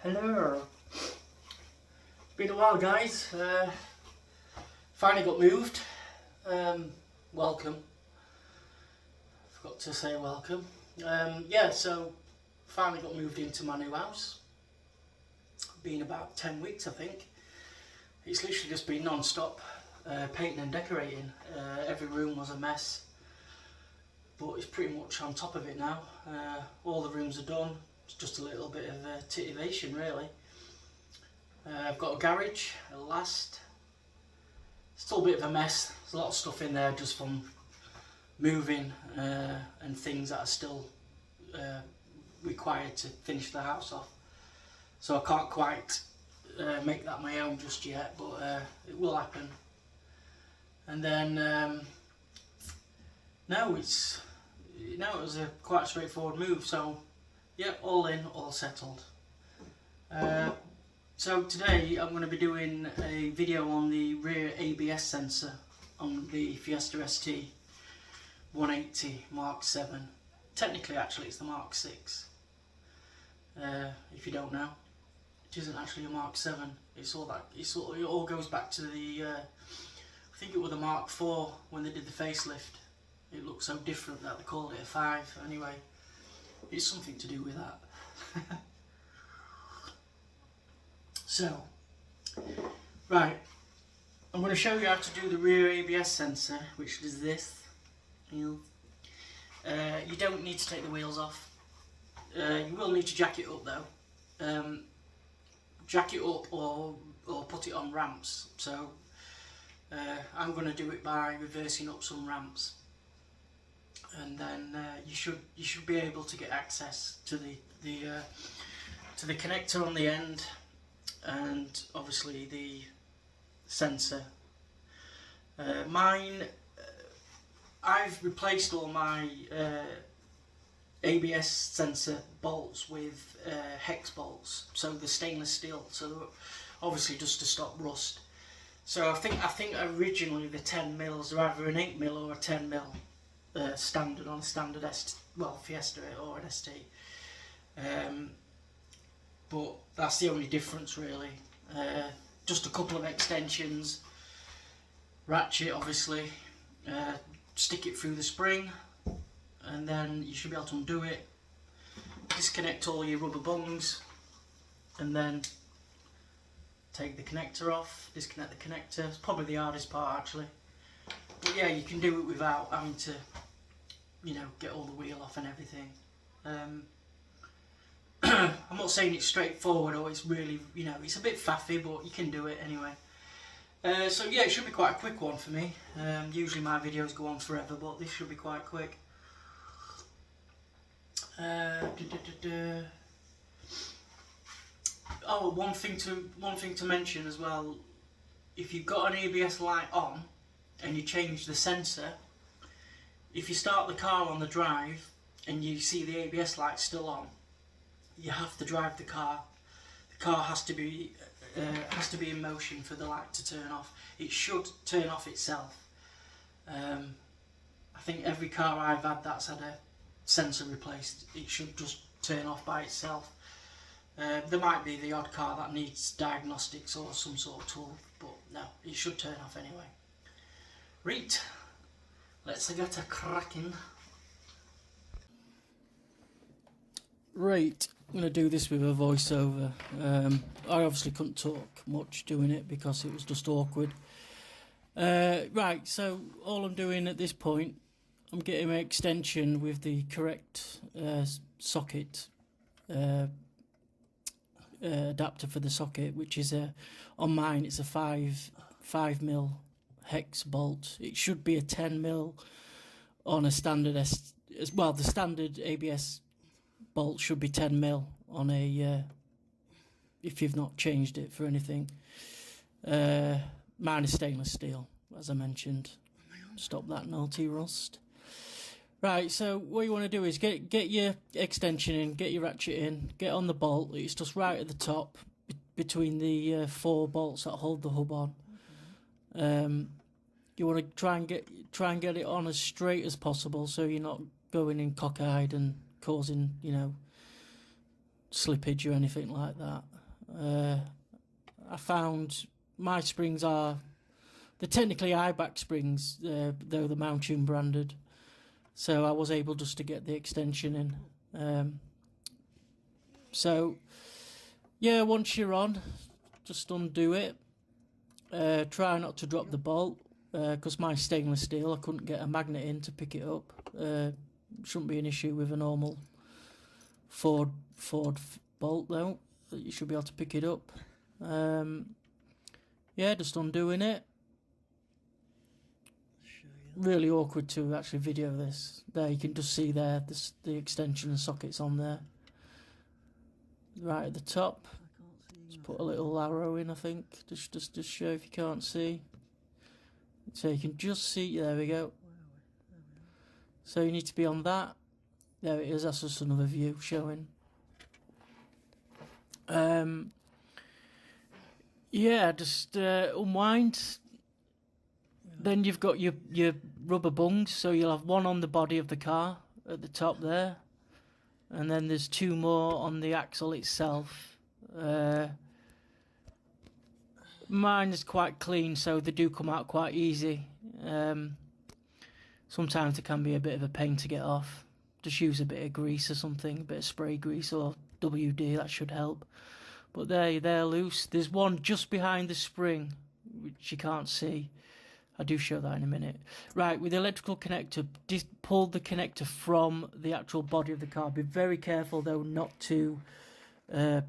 Hello. Been a while, guys. Finally got moved. Welcome. Forgot to say welcome. Yeah, so finally got moved into my new house. Been about 10 weeks, I think. It's literally just been non-stop painting and decorating. Every room was a mess, but it's pretty much on top of it now. All the rooms are done. It's just a little bit of titivation, really. I've got a garage at last. Still a bit of a mess. There's a lot of stuff in there just from moving and things that are still required to finish the house off. So I can't quite make that my own just yet, but it will happen. And then no, it was a quite straightforward move. So yeah, all in, all settled. So today I'm going to be doing a video on the rear ABS sensor on the Fiesta ST180 Mark 7. Technically, actually, it's the Mark 6. If you don't know, it isn't actually a Mark 7. It all goes back to the I think it was the Mark 4 when they did the facelift. It looked so different that they called it a 5. Anyway, it's something to do with that. So, right, I'm going to show you how to do the rear ABS sensor, which is this. You don't need to take the wheels off. You will need to jack it up though. Jack it up or put it on ramps. So I'm going to do it by reversing up some ramps, and then you should be able to get access to the connector on the end, and obviously the sensor. I've replaced all my ABS sensor bolts with hex bolts, so the stainless steel, so obviously just to stop rust. So I think originally the 10mm are either an 8mm or a 10mm standard on a standard Fiesta or an ST. But that's the only difference really. Just a couple of extensions, ratchet obviously, stick it through the spring, and then you should be able to undo it, disconnect all your rubber bungs, and then take the connector off, disconnect the connector. It's probably the hardest part actually, but yeah, you can do it without having to, get all the wheel off and everything. I'm not saying it's straightforward or it's really, it's a bit faffy, but you can do it anyway. So yeah, it should be quite a quick one for me. Usually my videos go on forever, but this should be quite quick. Oh, one thing to mention as well. If you've got an ABS light on and you change the sensor, if you start the car on the drive and you see the ABS light still on, you have to drive the car. The car has to be in motion for the light to turn off. It should turn off itself. I think every car I've had that's had a sensor replaced, it should just turn off by itself. There might be the odd car that needs diagnostics or some sort of tool, but no, it should turn off anyway. Right, let's get a cracking. Right, I'm going to do this with a voiceover. I obviously couldn't talk much doing it because it was just awkward. Right, so all I'm doing at this point, I'm getting an extension with the correct socket adapter for the socket, which is on mine it's a 5mm hex bolt. It should be a 10mm on a standard the standard ABS bolt should be 10mm on a if you've not changed it for anything. Mine is stainless steel, as I mentioned. Stop that naughty rust. Right, so what you want to do is get your extension in, get your ratchet in, get on the bolt. It's just right at the top between the 4 bolts that hold the hub on. You want to try and get it on as straight as possible, so you're not going in cockeyed and causing slippage or anything like that. I found my springs they're technically I-back springs, though the Mountain branded, so I was able just to get the extension in. So yeah, once you're on, just undo it. Try not to drop the bolt, because mine's stainless steel. I couldn't get a magnet in to pick it up. Shouldn't be an issue with a normal Ford bolt though. You should be able to pick it up. Yeah, just undoing it. Really awkward to actually video this. There, you can just see there the extension and sockets on there. Right at the top. Just put a little arrow in, I think, just to show if you can't see. So you can just see. There we go. So you need to be on that. There it is. That's just another view showing. Yeah, just unwind. Then you've got your rubber bungs, so you'll have one on the body of the car at the top there, and then there's two more on the axle itself. Mine is quite clean, so they do come out quite easy. Sometimes it can be a bit of a pain to get off. Just use a bit of grease or something, a bit of spray grease or WD, that should help. But they're loose. There's one just behind the spring, which you can't see. I do show that in a minute. Right, with the electrical connector, just pull the connector from the actual body of the car. Be very careful though not to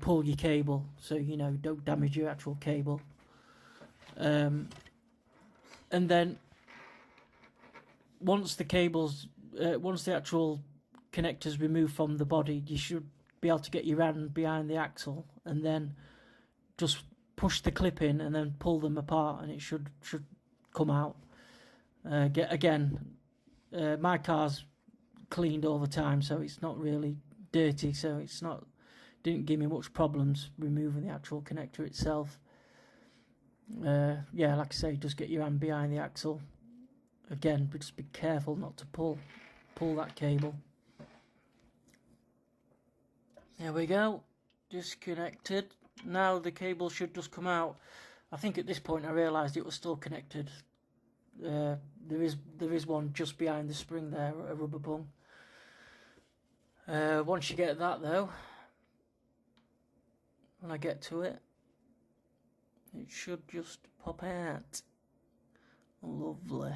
pull your cable, so you know, don't damage your actual cable. And then once the actual connector's removed from the body, you should be able to get your hand behind the axle and then just push the clip in and then pull them apart, and it should come out. My car's cleaned all the time, so it's not really dirty, so didn't give me much problems removing the actual connector itself. Yeah, like I say, just get your hand behind the axle. Again, but just be careful not to pull that cable. There we go, disconnected. Now the cable should just come out. I think at this point I realised it was still connected. There is one just behind the spring there, a rubber bung. Once you get that though, when I get to it, it should just pop out. Lovely.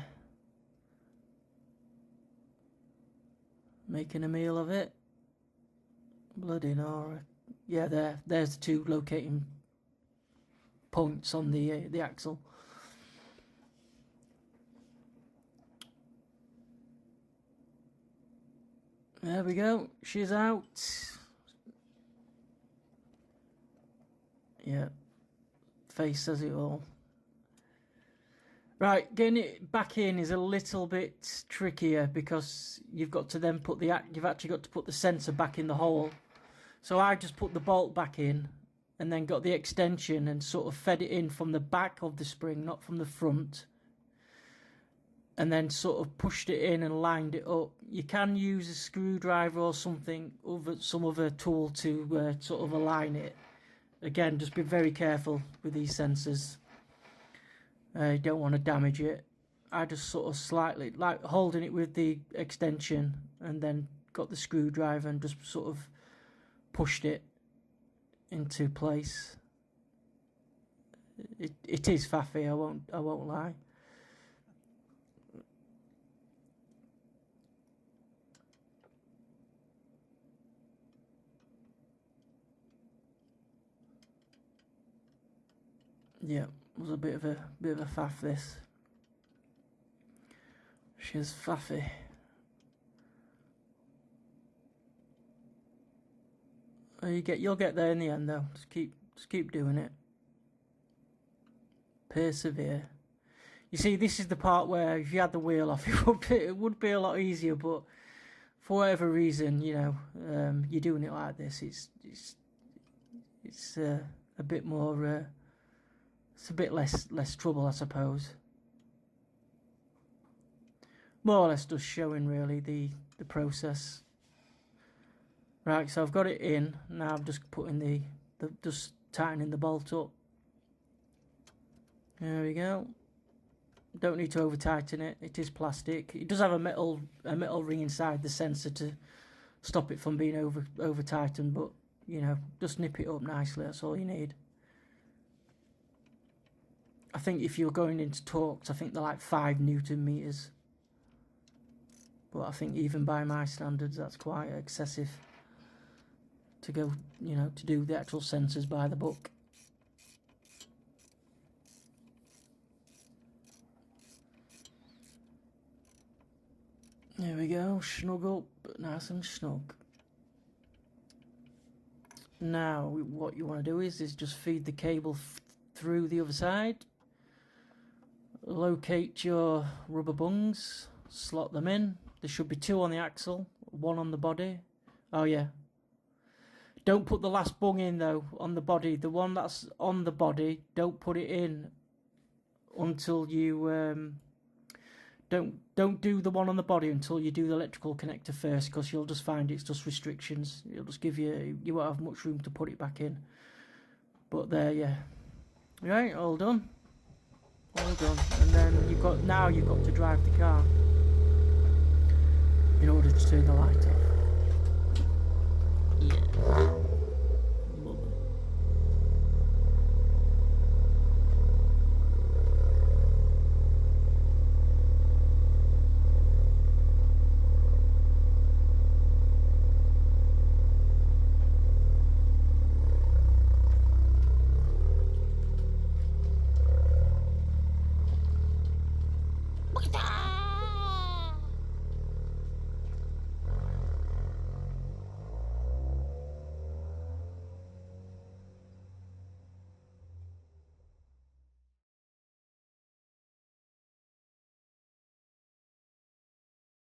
Making a meal of it. Bloody Nora. Yeah, there's the two locating points on the axle. There we go. She's out. Yeah. Face says it all. Right, getting it back in is a little bit trickier because you've got to then you've actually got to put the sensor back in the hole. So I just put the bolt back in and then got the extension and sort of fed it in from the back of the spring, not from the front. And then sort of pushed it in and lined it up. You can use a screwdriver or some other tool to sort of align it. Again, just be very careful with these sensors. You don't want to damage it. I just sort of slightly, like holding it with the extension, and then got the screwdriver and just sort of pushed it into place. It is faffy, I won't lie. Yeah, it was a bit of a faff this. She's faffy. You'll get there in the end though. Just keep doing it. Persevere. You see, this is the part where if you had the wheel off, it would be a lot easier. But for whatever reason, you know, you're doing it like this. It's a bit more. It's a bit less trouble, I suppose. More or less just showing really the process. Right, so I've got it in. Now I'm just putting the just tightening the bolt up. There we go. Don't need to over tighten it. It is plastic. It does have a metal ring inside the sensor to stop it from being over tightened, but you know, just nip it up nicely. That's all you need. I think if you're going into torques, I think they're like 5 Newton meters. But I think even by my standards, that's quite excessive to go, you know, to do the actual sensors by the book. There we go, snug up, nice and snug. Now, what you want to do is just feed the cable through the other side. Locate your rubber bungs, slot them in. There should be 2 on the axle, 1 on the body. Oh yeah. Don't put the last bung in though, on the body. The one that's on the body, don't put it in until you... Don't do the one on the body until you do the electrical connector first, because you'll just find it's just restrictions. It'll just give you won't have much room to put it back in. But there, yeah. Right, all done. All done. And then you've got to drive the car in order to turn the light off. Yeah.